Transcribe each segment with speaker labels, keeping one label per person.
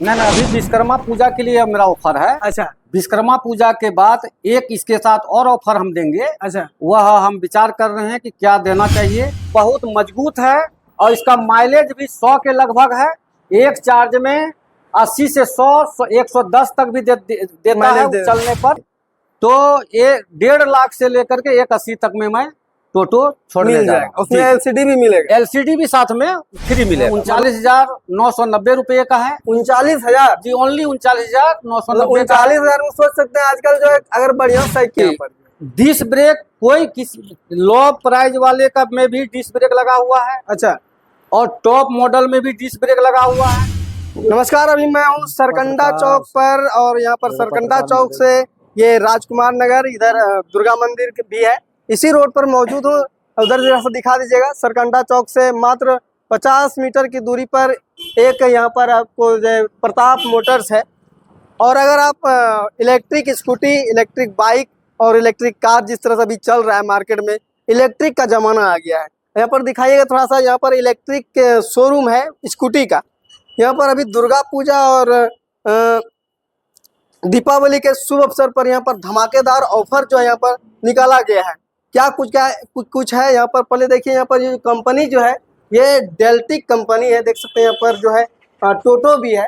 Speaker 1: नहीं नहीं, अभी विश्वकर्मा पूजा के लिए मेरा ऑफर है।
Speaker 2: अच्छा
Speaker 1: विश्वकर्मा पूजा के बाद एक इसके साथ और ऑफर हम देंगे।
Speaker 2: अच्छा।
Speaker 1: वह हम विचार कर रहे हैं कि क्या देना चाहिए। बहुत मजबूत है और इसका माइलेज भी 100 के लगभग है। एक चार्ज में 80 से 100 110 तक भी देता है चलने पर। तो ये 1.5 लाख से लेकर के 180 तक में मैं टोटो छोड़ने जाएगा।
Speaker 2: उसमें एलसीडी भी मिलेगा?
Speaker 1: एलसीडी भी साथ में फ्री मिलेगा। 39,990 रुपये का है।
Speaker 2: 39,000
Speaker 1: जी, ओनली 39,990।
Speaker 2: 39,000 में सोच सकते हैं आजकल जो है अगर बढ़िया साइकिल पर
Speaker 1: डिस्क ब्रेक कोई किसी लो प्राइस वाले का में भी डिस्क ब्रेक लगा हुआ है।
Speaker 2: अच्छा,
Speaker 1: और टॉप मॉडल में भी डिस्क ब्रेक लगा हुआ है।
Speaker 2: नमस्कार, अभी मैं हूँ सरकंडा चौक पर और यहाँ पर सरकंडा चौक से ये राजकुमार नगर, इधर दुर्गा मंदिर भी है, इसी रोड पर मौजूद हूँ। उधर जरा सा दिखा दीजिएगा। सरकंडा चौक से मात्र 50 मीटर की दूरी पर एक यहाँ पर आपको जो प्रताप मोटर्स है। और अगर आप इलेक्ट्रिक स्कूटी, इलेक्ट्रिक बाइक और इलेक्ट्रिक कार जिस तरह से अभी चल रहा है मार्केट में, इलेक्ट्रिक का जमाना आ गया है। यहाँ पर दिखाइएगा थोड़ा सा। यहाँ पर इलेक्ट्रिक शोरूम है स्कूटी का। यहाँ पर अभी दुर्गा पूजा और दीपावली के शुभ अवसर पर यहाँ पर धमाकेदार ऑफर जो है यहाँ पर निकाला गया है। क्या कुछ है यहाँ पर। पहले देखिए, यहाँ पर ये कंपनी जो है ये डेल्टिक कंपनी है। देख सकते हैं यहाँ पर जो है टोटो भी है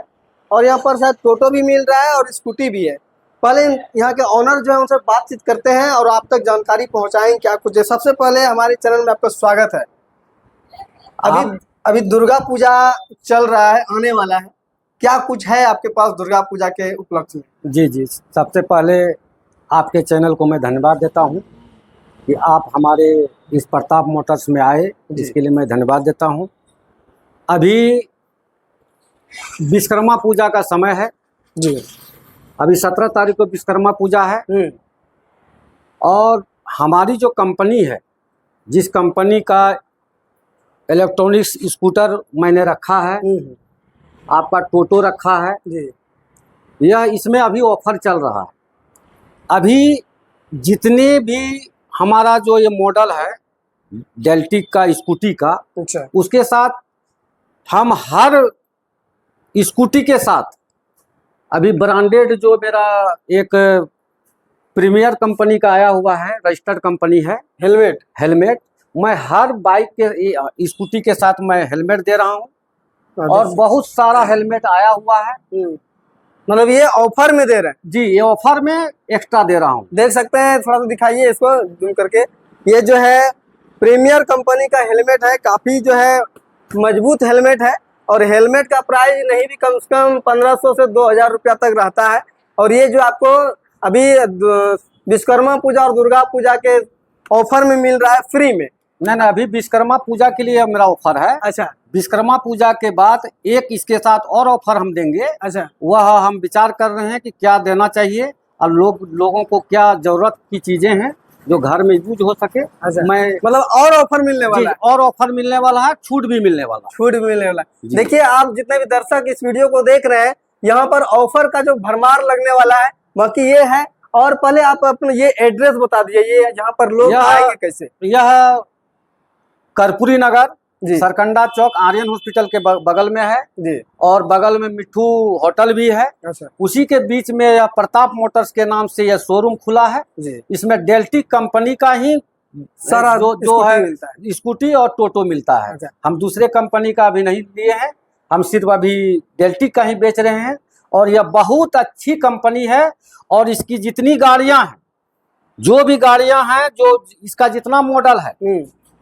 Speaker 2: और यहाँ पर शायद टोटो भी मिल रहा है और स्कूटी भी है। पहले यहाँ के ऑनर जो है उनसे बातचीत करते हैं और आप तक जानकारी पहुँचाएंगे क्या कुछ है। सबसे पहले हमारे चैनल में आपका स्वागत है। अभी दुर्गा पूजा चल रहा है, आने वाला है, क्या कुछ है आपके पास दुर्गा पूजा के उपलक्ष्य में?
Speaker 1: जी जी, सबसे पहले आपके चैनल को मैं धन्यवाद देता हूं कि आप हमारे इस प्रताप मोटर्स में आए, इसके लिए मैं धन्यवाद देता हूं। अभी विश्वकर्मा पूजा का समय है
Speaker 2: जी।
Speaker 1: अभी 17 तारीख को विश्वकर्मा पूजा है। और हमारी जो कंपनी है, जिस कंपनी का इलेक्ट्रॉनिक्स स्कूटर मैंने रखा है, आपका टोटो रखा है जी, यह इसमें अभी ऑफर चल रहा है। अभी जितने भी हमारा जो ये मॉडल है डेल्टिक का स्कूटी का,
Speaker 2: अच्छा,
Speaker 1: उसके साथ हम हर स्कूटी के साथ अभी ब्रांडेड जो मेरा एक प्रीमियर कंपनी का आया हुआ है, रजिस्टर्ड कंपनी है, हेलमेट मैं हर बाइक के स्कूटी के साथ मैं हेलमेट दे रहा हूँ। और बहुत सारा हेलमेट आया हुआ है।
Speaker 2: मतलब ये ऑफर में दे रहे हैं?
Speaker 1: जी, ये ऑफर में एक्स्ट्रा दे रहा हूँ।
Speaker 2: देख सकते हैं, थोड़ा सा दिखाइए इसको जूम करके। ये जो है प्रीमियर कंपनी का हेलमेट है, काफी जो है मजबूत हेलमेट है। और हेलमेट का प्राइस नहीं भी कम से कम 1500 से 2000 रुपया तक रहता है। और ये जो आपको अभी विश्वकर्मा पूजा और दुर्गा पूजा के ऑफर में मिल रहा है फ्री में।
Speaker 1: नहीं, अभी विश्वकर्मा पूजा के लिए मेरा ऑफर है।
Speaker 2: अच्छा,
Speaker 1: विश्वकर्मा पूजा के बाद एक इसके साथ और ऑफर हम देंगे। अच्छा, वह हम विचार कर रहे हैं कि क्या देना चाहिए और लोगों को क्या जरूरत की चीजें हैं जो घर में यूज हो सके। अच्छा, मैं
Speaker 2: मतलब और ऑफर मिलने वाला है?
Speaker 1: और ऑफर मिलने वाला है, छूट भी मिलने वाला है।
Speaker 2: देखिए, आप जितने भी दर्शक इस वीडियो को देख रहे हैं, यहाँ पर ऑफर का जो भरमार लगने वाला है, बाकी ये है। और पहले आप अपना ये एड्रेस बता दीजिए, ये यहाँ पर लोग आएंगे कैसे?
Speaker 1: यह कर्पूरी नगर, सरकंडा चौक, आर्यन हॉस्पिटल के बगल में है जी। और बगल में मिट्ठू होटल भी है। अच्छा। उसी के बीच में यह प्रताप मोटर्स के नाम से यह शोरूम खुला है जी। इसमें डेल्टिक कंपनी का ही सारा जो है स्कूटी और टोटो मिलता है। अच्छा। हम दूसरे कंपनी का अभी नहीं लिए हैं, हम सिर्फ अभी डेल्टिक का ही बेच रहे हैं। और यह बहुत अच्छी कंपनी है। और इसकी जितनी गाड़ियां हैं, जो भी गाड़ियां हैं, जो इसका जितना मॉडल है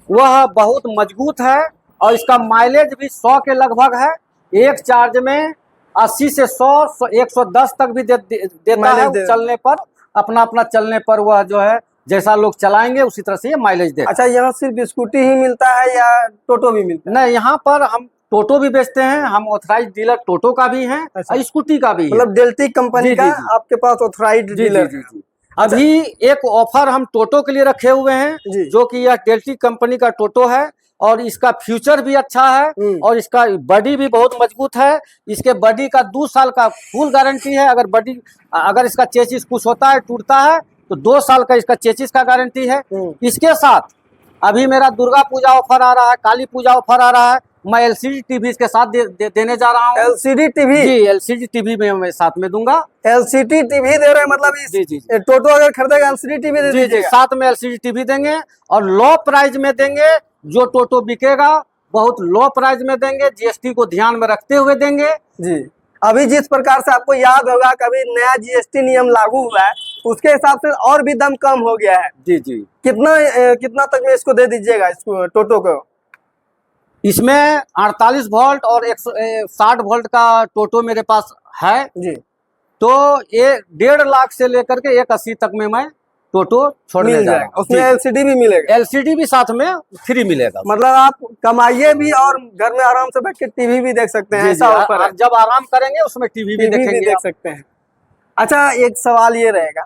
Speaker 1: वह बहुत मजबूत है। और इसका माइलेज भी 100 के लगभग है। एक चार्ज में 80 से 100 110 तक भी देता है चलने पर। अपना चलने पर वह जो है जैसा लोग चलाएंगे उसी तरह से ये माइलेज देता है।
Speaker 2: अच्छा, यहाँ सिर्फ स्कूटी ही मिलता है या टोटो भी मिलता है?
Speaker 1: नहीं, यहाँ पर हम टोटो भी बेचते हैं। हम ऑथराइज्ड डीलर टोटो का भी है। अच्छा। और स्कूटी का भी है।
Speaker 2: मतलब डेल्टिक कंपनी का आपके पास ऑथराइज्ड डीलर?
Speaker 1: अभी एक ऑफर हम टोटो के लिए रखे हुए हैं, जो कि यह डेल्टिक कंपनी का टोटो है। और इसका फ्यूचर भी अच्छा है और इसका बॉडी भी बहुत मजबूत है। इसके बॉडी का 2 साल का फुल गारंटी है। अगर इसका चेसिस कुछ होता है, टूटता है, तो 2 साल का इसका चेसिस का गारंटी है। इसके साथ अभी मेरा दुर्गा पूजा ऑफर आ रहा है, काली पूजा ऑफर आ रहा है। मैं एलसीडी टीवी के साथ देने जा रहा हूँ।
Speaker 2: LCD TV?
Speaker 1: जी, एलसीडी टीवी में मैं साथ में दूंगा।
Speaker 2: एलसीडी टीवी दे रहे हैं, मतलब इस
Speaker 1: जी जी
Speaker 2: टोटो अगर खरीदेगा एलसीडी टीवी दे दीजिएगा?
Speaker 1: साथ में एलसीडी टीवी देंगे और लो प्राइस में देंगे। जो टोटो बिकेगा बहुत लो प्राइस में देंगे, जीएसटी को ध्यान में रखते हुए देंगे।
Speaker 2: जी, अभी जिस प्रकार से आपको याद होगा कभी नया जीएसटी नियम लागू हुआ है, उसके हिसाब से और भी दाम कम हो गया है।
Speaker 1: जी जी।
Speaker 2: कितना तक में इसको दे दीजिएगा, इसको टोटो को?
Speaker 1: इसमें 48 वोल्ट और 160 वोल्ट का टोटो मेरे पास है
Speaker 2: जी।
Speaker 1: तो ये 1.5 लाख से लेकर के 180 तक में मैं टोटो छोड़ने जाएगा।
Speaker 2: उसमें एलसीडी भी मिलेगा?
Speaker 1: एलसीडी भी साथ में फ्री मिलेगा।
Speaker 2: मतलब आप कमाइए भी और घर में आराम से बैठ के टीवी भी देख सकते हैं। ऐसा ऑफर है?
Speaker 1: जब आराम करेंगे उसमें टीवी भी देख
Speaker 2: सकते हैं। अच्छा, एक सवाल ये रहेगा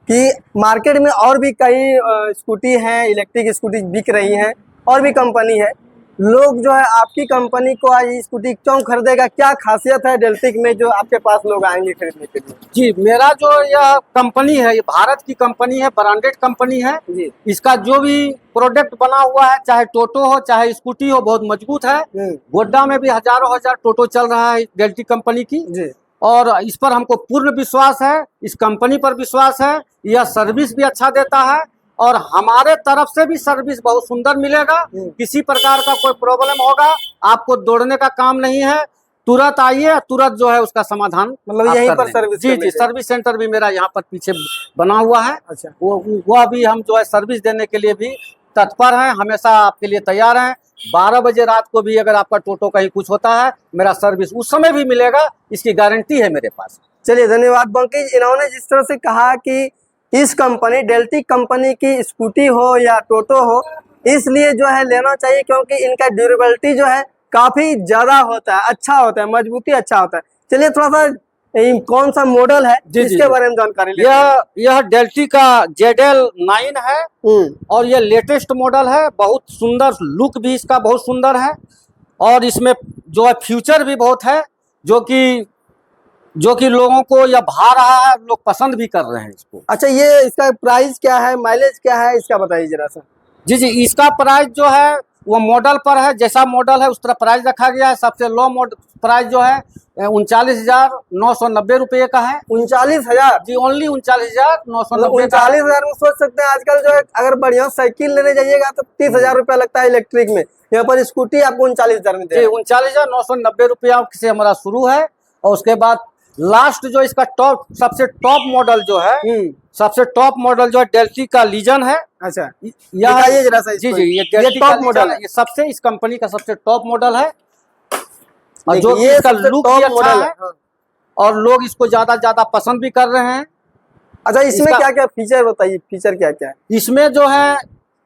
Speaker 2: कि मार्केट में और भी कई स्कूटी हैं, इलेक्ट्रिक स्कूटी बिक रही हैं, और भी कंपनी है। लोग जो है आपकी कंपनी को आज स्कूटी क्यों खरीदेगा? क्या खासियत है डेल्टिक में जो आपके पास लोग आएंगे खरीदने के लिए?
Speaker 1: जी, मेरा जो यह कंपनी है, ये भारत की कंपनी है, ब्रांडेड कंपनी है
Speaker 2: जी।
Speaker 1: इसका जो भी प्रोडक्ट बना हुआ है, चाहे टोटो हो चाहे स्कूटी हो, बहुत मजबूत है। गोड्डा में भी हजारों हजार टोटो चल रहा है डेल्टिक कंपनी की जी। और इस पर हमको पूर्ण विश्वास है, इस कंपनी पर विश्वास है। यह सर्विस भी अच्छा देता है और हमारे तरफ से भी सर्विस बहुत सुंदर मिलेगा। किसी प्रकार का कोई प्रॉब्लम होगा, आपको दौड़ने का काम नहीं है, तुरंत आइए, तुरंत जो है उसका समाधान
Speaker 2: मतलब यहीं पर सर्विस?
Speaker 1: जी जी, सर्विस सेंटर भी मेरा यहाँ पर पीछे बना हुआ है।
Speaker 2: अच्छा।
Speaker 1: वो भी हम जो है सर्विस देने के लिए भी तत्पर हैं, हमेशा आपके लिए तैयार हैं। 12 बजे रात को भी अगर आपका टोटो कहीं कुछ होता है, मेरा सर्विस उस समय भी मिलेगा, इसकी गारंटी है मेरे पास।
Speaker 2: चलिए, धन्यवाद पंकज। इन्होंने जिस तरह से कहा कि इस कंपनी डेल्टिक कंपनी की स्कूटी हो या टोटो हो, इसलिए जो है लेना चाहिए क्योंकि इनका ड्यूरेबिलिटी जो है काफी ज्यादा होता है, अच्छा होता है, मजबूती अच्छा होता है। चलिए, थोड़ा सा कौन सा मॉडल है इसके बारे में जानकारी लेते हैं।
Speaker 1: यह डेल्टिक का ZL9 है और यह लेटेस्ट मॉडल है। बहुत सुंदर लुक भी इसका बहुत सुंदर है और इसमें जो है फ्यूचर भी बहुत है, जो कि लोगों को यह भा रहा है, लोग पसंद भी कर रहे हैं इसको।
Speaker 2: अच्छा, ये इसका प्राइस क्या है, माइलेज क्या है, इसका बताइए जरा सा।
Speaker 1: जी जी, इसका प्राइस जो है वो मॉडल पर है, जैसा मॉडल है उस तरह प्राइस रखा गया है। सबसे लो प्राइस जो है 39,990 रुपये का है।
Speaker 2: 39,000?
Speaker 1: जी, ओनली 39,990।
Speaker 2: 39,000 में सोच सकते हैं आजकल जो है अगर बढ़िया साइकिल लेने जाइएगा तो 30,000 रुपया लगता है इलेक्ट्रिक में, यहाँ पर स्कूटी आपको 39,000 में।
Speaker 1: जी, 39,990 रुपया से हमारा शुरू है और उसके बाद लास्ट जो इसका सबसे टॉप मॉडल जो है, सबसे टॉप मॉडल जो है डेल्टिक का लीजन है।
Speaker 2: अच्छा,
Speaker 1: यह
Speaker 2: जरा सा।
Speaker 1: जी जी, ये टॉप मॉडल है, ये सबसे इस कंपनी का सबसे टॉप मॉडल है और जो ये इसका लुक भी अच्छा है और लोग इसको ज्यादा पसंद भी कर रहे हैं।
Speaker 2: अच्छा, इसमें क्या क्या फीचर बताइए, फीचर क्या क्या है?
Speaker 1: इसमें जो है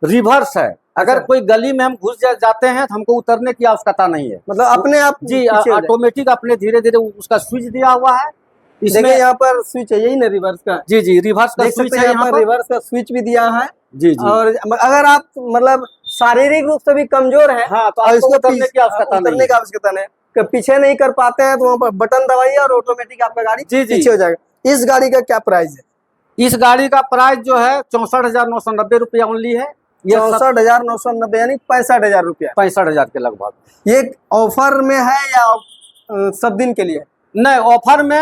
Speaker 1: रिवर्स है। अगर कोई गली में हम घुस जाते हैं तो हमको उतरने की आवश्यकता नहीं है,
Speaker 2: मतलब अपने आप
Speaker 1: जी ऑटोमेटिक अपने धीरे धीरे उसका स्विच दिया हुआ है।
Speaker 2: इसमें यहाँ पर स्विच है, यही ना रिवर्स का?
Speaker 1: जी जी, रिवर्स का स्विच है, यहाँ पर
Speaker 2: रिवर्स का स्विच भी दिया है।
Speaker 1: जी जी।
Speaker 2: और अगर आप मतलब शारीरिक रूप से भी कमजोर है,
Speaker 1: हाँ, तो इसको उतरने की आवश्यकता
Speaker 2: नहीं, पीछे नहीं कर पाते हैं तो वहाँ पर बटन दबाइए और ऑटोमेटिक आपका गाड़ी पीछे हो जाएगा। इस गाड़ी का क्या प्राइस है?
Speaker 1: इस गाड़ी का प्राइस जो है 64,990 रुपया ओनली है।
Speaker 2: 64,990 यानी 65,000 रुपया?
Speaker 1: 65,000 के लगभग।
Speaker 2: ये ऑफर में है या सब दिन के लिए?
Speaker 1: नहीं, ऑफर में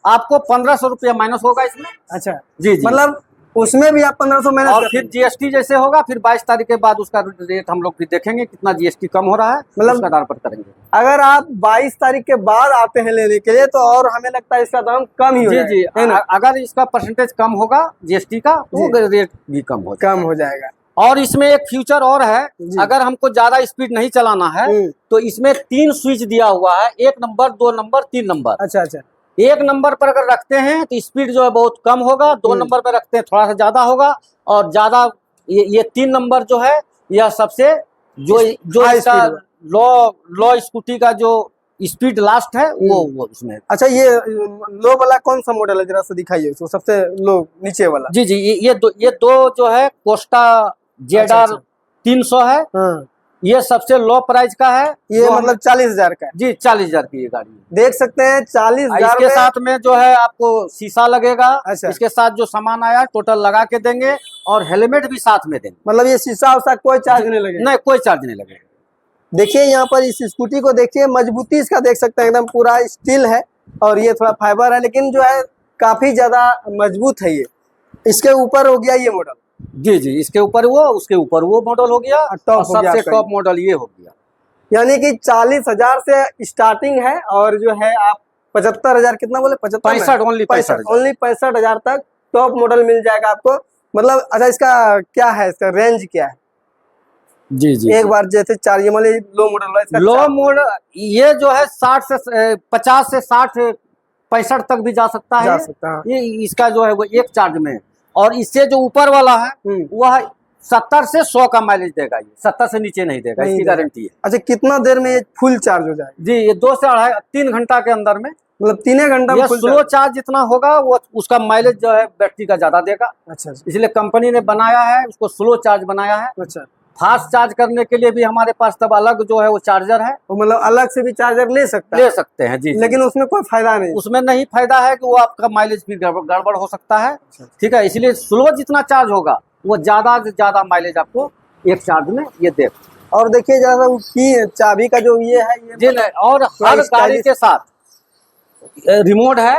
Speaker 1: आपको 1,500 रुपया माइनस होगा इसमें।
Speaker 2: अच्छा
Speaker 1: जी जी,
Speaker 2: मतलब उसमें भी आप 1,500 माइनस,
Speaker 1: और फिर जीएसटी जैसे होगा, फिर 22 तारीख के बाद उसका रेट हम लोग भी देखेंगे कितना जीएसटी कम हो रहा है, मतलब उसका आधार पर करेंगे।
Speaker 2: अगर आप 22 तारीख के बाद आते हैं लेने के लिए तो और हमें लगता है इसका दाम कम ही हो जाएगा।
Speaker 1: जी जी, अगर इसका परसेंटेज कम होगा जीएसटी का तो रेट भी कम हो जाएगा। और इसमें एक फ्यूचर और है, अगर हमको ज्यादा स्पीड नहीं चलाना है तो इसमें 3 स्विच दिया हुआ है, 1 नंबर, 2 नंबर, 3 नंबर।
Speaker 2: अच्छा अच्छा,
Speaker 1: 1 नंबर पर अगर रखते हैं तो स्पीड जो है बहुत कम होगा, 2 नंबर पर रखते हैं थोड़ा सा ज्यादा होगा, और ज्यादा ये 3 नंबर जो है यह सबसे जो इसका लो स्कूटी का जो स्पीड लास्ट है वो उसमें।
Speaker 2: अच्छा, ये लो वाला कौन सा मॉडल है, जरा सा दिखाइए उसको, सबसे लो नीचे वाला।
Speaker 1: जी जी, ये दो जो है कोस्टा ZR 300 है। ये सबसे लो प्राइस का है,
Speaker 2: ये मतलब 40,000 का है।
Speaker 1: जी, 40,000 की ये गाड़ी
Speaker 2: देख सकते हैं, 40,000
Speaker 1: के साथ में जो है आपको शीशा लगेगा।
Speaker 2: अच्छा।
Speaker 1: इसके साथ जो सामान आया टोटल लगा के देंगे और हेलमेट भी साथ में देंगे।
Speaker 2: मतलब ये शीशा उसा कोई चार्ज नहीं लगेगा?
Speaker 1: नहीं, कोई चार्ज नहीं लगेगा।
Speaker 2: देखिए यहाँ पर इस स्कूटी को देखिए, मजबूती इसका देख सकते हैं, एकदम पूरा स्टील है और ये थोड़ा फाइबर है, लेकिन जो है काफी ज्यादा मजबूत है ये। इसके ऊपर हो गया ये मॉडल।
Speaker 1: जी जी, इसके ऊपर वो, उसके ऊपर वो मॉडल हो गया, और सबसे टॉप मॉडल ये हो गया।
Speaker 2: यानी कि 40,000 से स्टार्टिंग है और जो है आप 75,000 कितना बोले,
Speaker 1: 65 ओनली
Speaker 2: 65,000 तक टॉप मॉडल मिल जाएगा आपको। मतलब अच्छा, इसका क्या है, इसका रेंज क्या है?
Speaker 1: जी जी,
Speaker 2: एक बार जैसे चार, ये मान लो मॉडल है, इसका
Speaker 1: लो मॉडल ये जो है 50 से 60 65 तक भी जा सकता है, ये इसका जो है वो एक चार्ज में। और इससे जो ऊपर वाला है वह 70 से 100 का माइलेज देगा, ये 70 से नीचे नहीं देगा, इसकी गारंटी है।
Speaker 2: अच्छा, कितना देर में ये फुल चार्ज हो जाएगा? जी,
Speaker 1: ये 2 से 3 घंटा के अंदर में,
Speaker 2: मतलब 3 घंटा में
Speaker 1: स्लो चार्ज जितना होगा वो उसका माइलेज जो है बैटरी का ज्यादा देगा।
Speaker 2: अच्छा,
Speaker 1: इसलिए कंपनी ने बनाया है उसको स्लो चार्ज बनाया है।
Speaker 2: अच्छा,
Speaker 1: फास्ट चार्ज करने के लिए भी हमारे पास तब अलग जो है वो चार्जर है,
Speaker 2: तो मतलब अलग से भी चार्जर ले सकते
Speaker 1: हैं। जी,
Speaker 2: लेकिन उसमें कोई फायदा नहीं,
Speaker 1: उसमें नहीं फायदा है कि वो आपका माइलेज भी गड़बड़ हो सकता है। ठीक है, इसलिए स्लो जितना चार्ज होगा वो ज्यादा से ज्यादा माइलेज आपको एक चार्ज में ये दे।
Speaker 2: और देखिए जरा उसकी चाबी का जो ये है, ये
Speaker 1: जी, और हर गाड़ी के साथ रिमोट है।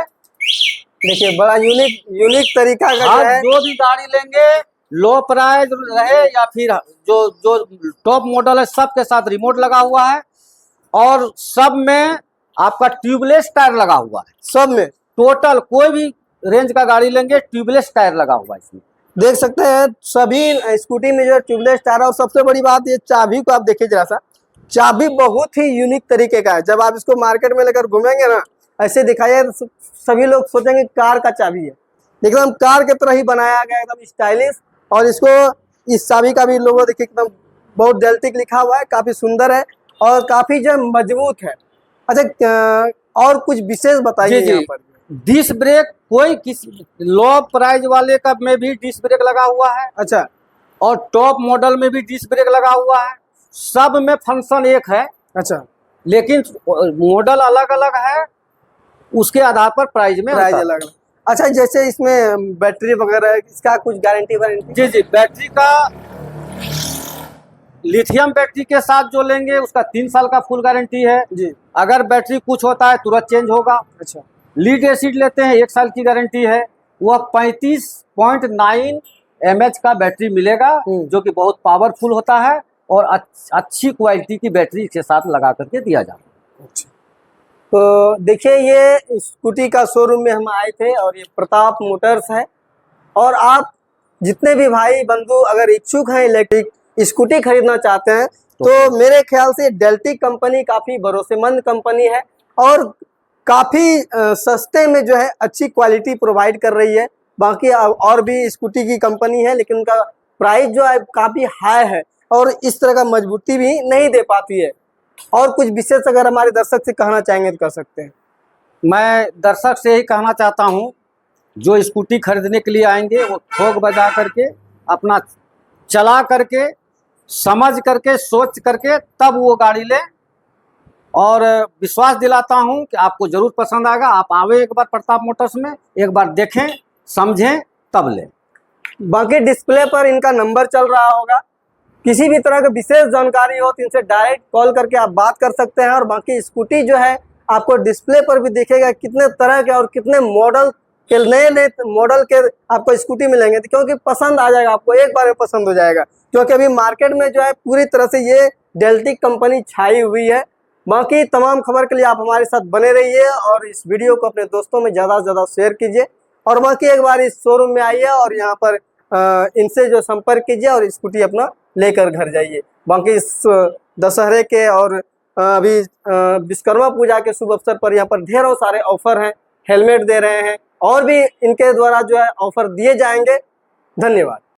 Speaker 2: देखिए बड़ा यूनिक तरीका का है।
Speaker 1: जो भी गाड़ी लेंगे, लो प्राइस रहे या फिर जो टॉप मॉडल है, सब के साथ रिमोट लगा हुआ है और सब में आपका ट्यूबलेस टायर लगा हुआ है। सब में टोटल कोई भी रेंज का गाड़ी लेंगे ट्यूबलेस टायर लगा हुआ है इसमें,
Speaker 2: देख सकते हैं सभी स्कूटी में जो ट्यूबलेस टायर है। और सबसे बड़ी बात ये चाबी को आप देखिए जरा सा, चाबी बहुत ही यूनिक तरीके का है। जब आप इसको मार्केट में लेकर घूमेंगे ना, ऐसे दिखाइए तो सभी लोग सोचेंगे कार का चाबी है, एकदम कार के तरह ही बनाया गया, एकदम स्टाइलिश। और इसको इस चाबी का भी लोगो देखिए, एकदम बहुत डेल्टिक लिखा हुआ है, काफी सुंदर है और काफी जो मजबूत है। अच्छा, और कुछ विशेष बताइए यहाँ पर।
Speaker 1: डिस्क ब्रेक कोई किसी लो प्राइस वाले का में भी डिस्क ब्रेक लगा हुआ है।
Speaker 2: अच्छा,
Speaker 1: और टॉप मॉडल में भी डिस्क ब्रेक लगा हुआ है, सब में फंक्शन एक है।
Speaker 2: अच्छा,
Speaker 1: लेकिन मॉडल अलग अलग है, उसके आधार पर प्राइस
Speaker 2: अलग अलग। अच्छा, जैसे इसमें बैटरी वगैरह, इसका कुछ गारंटी वारंटी?
Speaker 1: जी जी, बैटरी का लिथियम बैटरी के साथ जो लेंगे उसका 3 साल का फुल गारंटी है
Speaker 2: जी।
Speaker 1: अगर बैटरी कुछ होता है तुरंत चेंज होगा।
Speaker 2: अच्छा,
Speaker 1: लीड एसिड लेते हैं 1 साल की गारंटी है, वह 35.9 mAh का बैटरी मिलेगा जो कि बहुत पावरफुल होता है और अच्छी क्वालिटी की बैटरी के साथ लगा करके दिया जाता है।
Speaker 2: अच्छा, तो देखिए ये स्कूटी का शोरूम में हम आए थे और ये प्रताप मोटर्स है। और आप जितने भी भाई बंधु अगर इच्छुक हैं इलेक्ट्रिक स्कूटी खरीदना चाहते हैं तो मेरे ख्याल से डेल्टिक कंपनी काफ़ी भरोसेमंद कंपनी है और काफ़ी सस्ते में जो है अच्छी क्वालिटी प्रोवाइड कर रही है। बाकी और भी स्कूटी की कंपनी है लेकिन उनका प्राइस जो है काफ़ी हाई है और इस तरह का मजबूती भी नहीं दे पाती है। और कुछ विशेष अगर हमारे दर्शक से कहना चाहेंगे तो कर सकते हैं।
Speaker 1: मैं दर्शक से ही कहना चाहता हूं, जो स्कूटी खरीदने के लिए आएंगे वो ठोक बजा करके अपना चला करके समझ करके सोच करके तब वो गाड़ी लें और विश्वास दिलाता हूं कि आपको जरूर पसंद आएगा। आप आवे एक बार प्रताप मोटर्स में, एक बार देखें समझें तब लें।
Speaker 2: बाकी डिस्प्ले पर इनका नंबर चल रहा होगा, किसी भी तरह की विशेष जानकारी हो तो इनसे डायरेक्ट कॉल करके आप बात कर सकते हैं। और बाकी स्कूटी जो है आपको डिस्प्ले पर भी दिखेगा कितने तरह के और कितने मॉडल के नए मॉडल के आपको स्कूटी मिलेंगे, क्योंकि पसंद आ जाएगा आपको, एक बार में पसंद हो जाएगा। क्योंकि अभी मार्केट में जो है पूरी तरह से ये डेल्टिक कंपनी छाई हुई है। बाकी तमाम खबर के लिए आप हमारे साथ बने रहिए और इस वीडियो को अपने दोस्तों में ज़्यादा से ज़्यादा शेयर कीजिए। और बाकी एक बार इस शोरूम में आइए और यहाँ पर इनसे जो संपर्क कीजिए और स्कूटी अपना लेकर घर जाइए। बाकी इस दशहरे के और अभी विश्वकर्मा पूजा के शुभ अवसर पर यहाँ पर ढेरों सारे ऑफर हैं, हेलमेट दे रहे हैं और भी इनके द्वारा जो है ऑफर दिए जाएंगे। धन्यवाद।